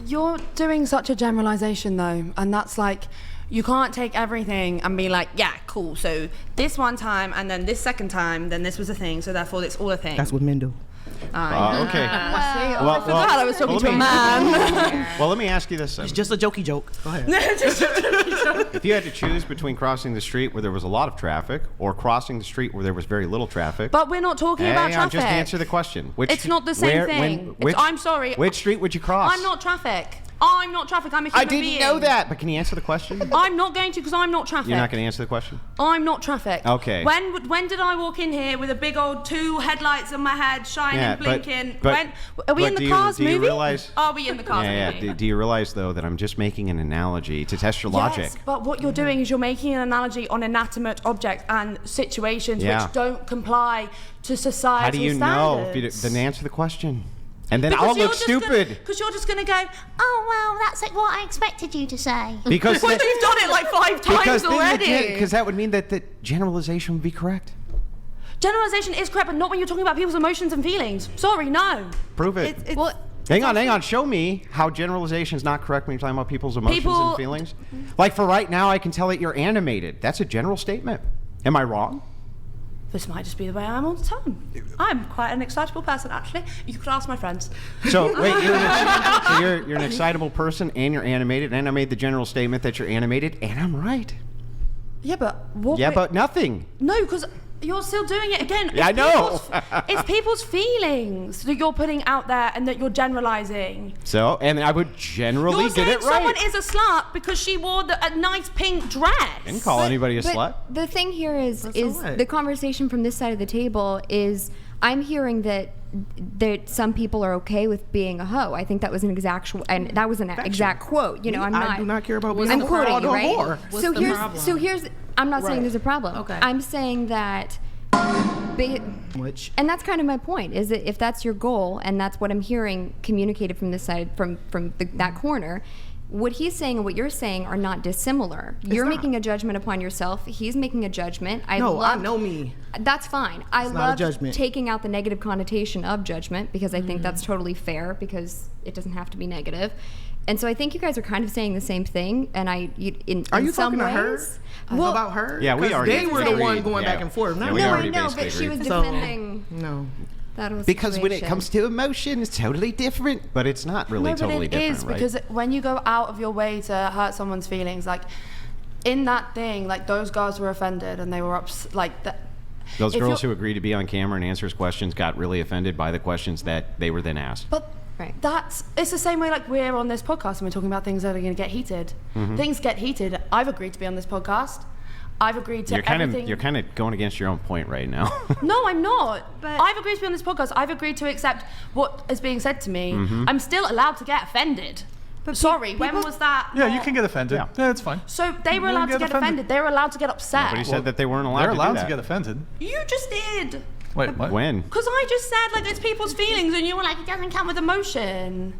You're doing such a generalization though, and that's like, you can't take everything and be like, yeah, cool, so this one time and then this second time, then this was a thing, so therefore it's all a thing. That's what men do. Okay. I forgot I was talking to a man. Well, let me ask you this. It's just a jokey joke. Go ahead. If you had to choose between crossing the street where there was a lot of traffic or crossing the street where there was very little traffic. But we're not talking about traffic. Just answer the question. It's not the same thing. I'm sorry. Which street would you cross? I'm not traffic. I'm not traffic. I'm a human being. I didn't know that, but can you answer the question? I'm not going to, because I'm not traffic. You're not going to answer the question? I'm not traffic. Okay. When did I walk in here with a big old 2 headlights on my head, shining, blinking? Are we in the Cars movie? Are we in the Cars movie? Yeah. Do you realize, though, that I'm just making an analogy to test your logic? Yes, but what you're doing is you're making an analogy on inanimate objects and situations which don't comply to societal standards. How do you know? Then answer the question. And then because I'll look stupid. Because you're just going to go, oh, well, that's like what I expected you to say. Because you've done it like 5 times already. Because that would mean that the generalization would be correct. Generalization is correct, but not when you're talking about people's emotions and feelings. Sorry, no. Prove it. Hang on. Show me how generalization is not correct when you're talking about people's emotions and feelings. Like for right now, I can tell that you're animated. That's a general statement. Am I wrong? This might just be the way I am all the time. I'm quite an excitable person, actually. You could ask my friends. So wait, you're an excitable person and you're animated, and I made the general statement that you're animated, and I'm right. Yeah, but but nothing. No, because you're still doing it again. Yeah, I know. It's people's feelings that you're putting out there and that you're generalizing. So, and I would generally get it right. Someone is a slut because she wore a nice pink dress. I didn't call anybody a slut. The thing here is the conversation from this side of the table is I'm hearing that some people are okay with being a hoe. I think that was an exact quote. You know, I do not care about being I'm a quoting you, right? What's the problem? So here's I'm not saying there's a problem. Okay. I'm saying that and that's kind of my point, is that if that's your goal and that's what I'm hearing communicated from this side, from that corner, what he's saying and what you're saying are not dissimilar. You're making a judgment upon yourself. He's making a judgment. I know me. That's fine. I love taking out the negative connotation of judgment because I think that's totally fair because it doesn't have to be negative. And so I think you guys are kind of saying the same thing. And are you talking to her? Well, about her? Yeah, we already. They were the one going back and forth. No, I know, but she was defending. No. Because when it comes to emotion, it's totally different, but it's not really totally different, it is, right? because when you go out of your way to hurt someone's feelings, like in that thing, like those girls were offended and they were those girls who agreed to be on camera and answer his questions got really offended by the questions that they were then asked. But it's the same way like we're on this podcast and we're talking about things that are going to get heated. Things get heated. I've agreed to be on this podcast. I've agreed to everything. You're kind of going against your own point right now. No, I'm not. But I've agreed to be on this podcast. I've agreed to accept what is being said to me. I'm still allowed to get offended. But sorry, when was that? Yeah, you can get offended. Yeah, it's fine. So they were allowed to get offended. They were allowed to get upset. Nobody said that they weren't allowed to do that. They're allowed to get offended. You just did. Wait, what? When? Because I just said, like, it's people's feelings, and you were like, it doesn't count with emotion.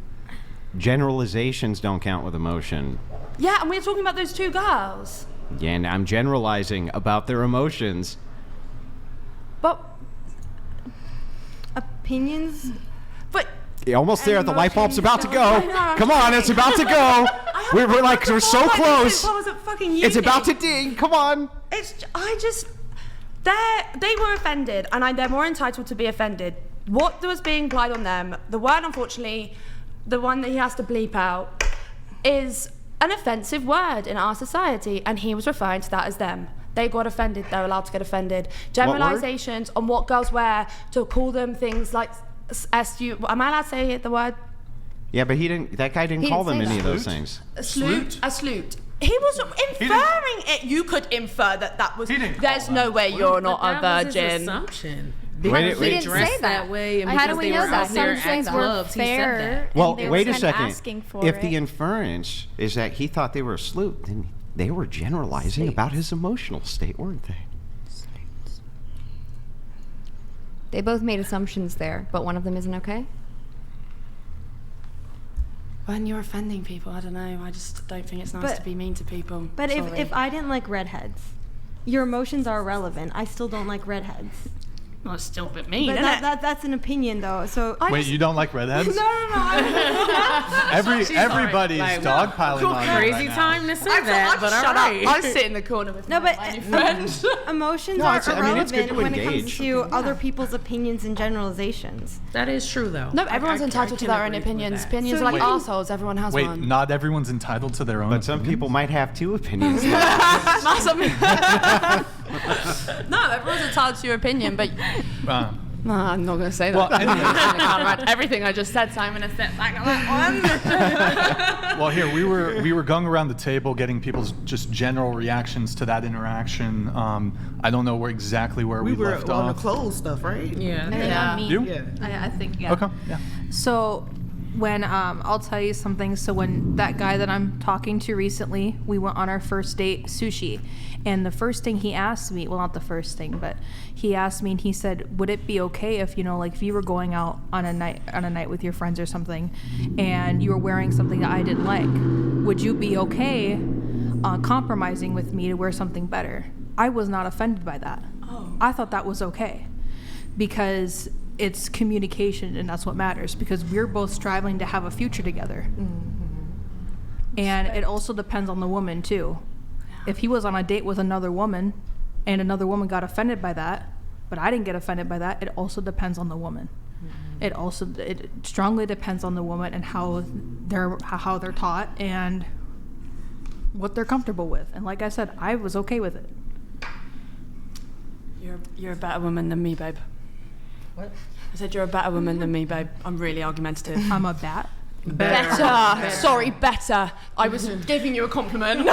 Generalizations don't count with emotion. Yeah, and we were talking about those 2 girls. Yeah, and I'm generalizing about their emotions. But opinions? But you're almost there. The light bulb's about to go. Come on, it's about to go. We're so close. It's about to ding. Come on. They were offended, and they're more entitled to be offended. What was being applied on them, the word, unfortunately, the one that he has to bleep out, is an offensive word in our society, and he was referring to that as them. They got offended. They're allowed to get offended. Generalizations on what girls wear, to call them things like SU. Am I allowed to say the word? Yeah, but that guy didn't call them any of those things. A sloot. He was inferring it. You could infer that was. There's no way you're not a virgin. That was his assumption. He didn't say that way, and how do we know that? Some things were fair. Well, wait a second. If the inference is that he thought they were a sloot, then they were generalizing about his emotional state, weren't they? They both made assumptions there, but one of them isn't okay? When you're offending people, I don't know. I just don't think it's nice to be mean to people. But if I didn't like redheads, your emotions are irrelevant. I still don't like redheads. Well, it's still a bit mean, But isn't it? that's an opinion, though. So Wait, you don't like redheads? no. Everybody's Like, dogpiling on you Crazy right now. time to say that, but all right. I sit in the corner with No, my but tiny friends. emotions No, are it's- I mean, it's good irrelevant to when it comes engage. to other people's opinions and generalizations. That is true, though. No, everyone's entitled to can their own agree with opinions. that. Opinions So are like you- arseholes. Everyone has Wait, one. not everyone's entitled to their own. But some people might have two opinions. Not something. No, everyone's entitled to your opinion, but no, I'm not going to say that. Well, anyway. I can't write everything I just said, so I'm going to step back on that one. Well, here we were going around the table, getting people's just general reactions to that interaction. I don't know exactly where we We were left on the off. clothes stuff, right? Yeah. Yeah. You? Yeah. I think, yeah. Okay. Yeah. So when I'll tell you something. So when that guy that I'm talking to recently, we went on our first date, sushi, and the first thing he asked me, well, not the first thing, but he asked me and he said, would it be okay if, like if you were going out on a night with your friends or something and you were wearing something that I didn't like, would you be okay compromising with me to wear something better? I was not offended by that. I thought that was okay because it's communication, and that's what matters, because we're both striving to have a future together. And it also depends on the woman too. If he was on a date with another woman and another woman got offended by that, but I didn't get offended by that, it also depends on the woman. It strongly depends on the woman and how they're taught and what they're comfortable with. And like I said, I was okay with it. You're a better woman than me, babe. What? I said you're a better woman than me, babe. I'm really argumentative. I'm a bat. Better. Sorry, better. I was giving you a compliment.